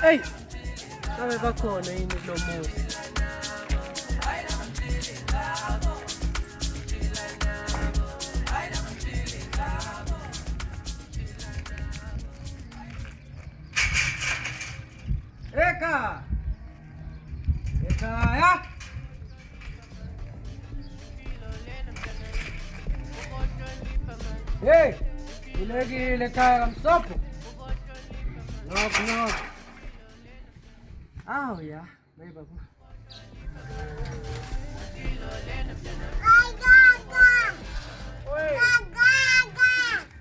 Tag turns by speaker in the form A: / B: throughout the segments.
A: Hey, sabe bakhona yini lo muzi? Eka! Ekhaya! Hey! Ilekile ekhaya kamsopho. Knock. Oh yeah, baby babu.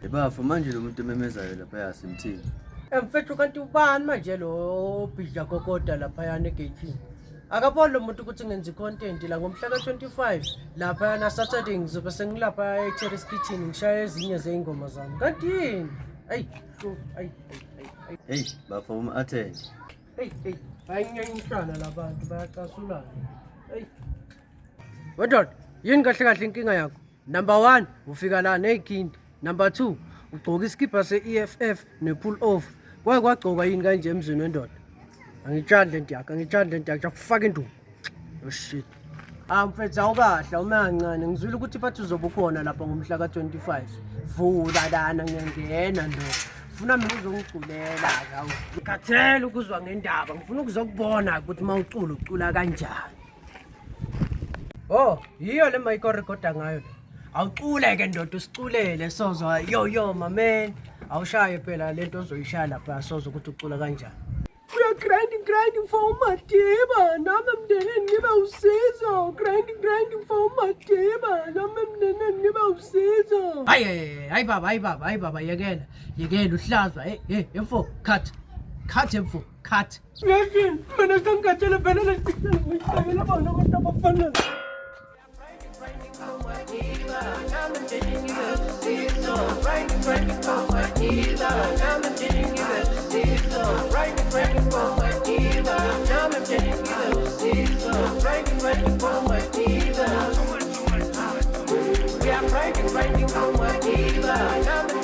B: Yebafo manje lo muntu ememezayo lapha yasimthini.
A: Mfethu kanti ubani manje lo bhidla kokoda lapha yana egate. Akabona lo muntu ukuthi ngenza content la ngomhla ka25 lapha yana Saturday ngizobe sengilapha eTerrace Kitchen ngishaya ezinye zeingoma zami. Kanti yini? Hey, ay.
B: Hey, bafo uma athenge.
A: Hey, bayinyenyisana labantu bayacasulana. Hey. Wedot, yini kahle inkinga yakho? Number 1, ufika la nekhindi. Number 2, ugcoka iskipa se-EFF ne-pull off. Kwagcoka yini kanje emzini wendoda? Angitshadle ndiyaka kufaka induku. Oh shit. Mfethu awukahle uma kancane ngizwile ukuthi bathi uzobe ukhona lapha ngomhla ka25. Vula lana ngiyangena ndo. Funa mina uzongiculela kawu. Ngikathela ukuzwa ngendaba. Ngifuna ukuzokubona ukuthi mawucula ucula kanjani. Oh, yiyo le mic orecorda ngayo. Awucule ke ndoda usiculele sozwa yo my man. Awushaye phela lento ozoyishaya lapha sozo ukuthi ucula kanjani. We are grinding for Matiba. Nami mndeni ngibe usizo. Grinding for Matiba. Nami mndeni ngibe usizo. Hayi baba yekela uhlaza. Emfo cut emfo cut. Listen, mina sengikhathele phela lesicelo ngiyicela bona abantu abafana.
C: Breaking on my diva.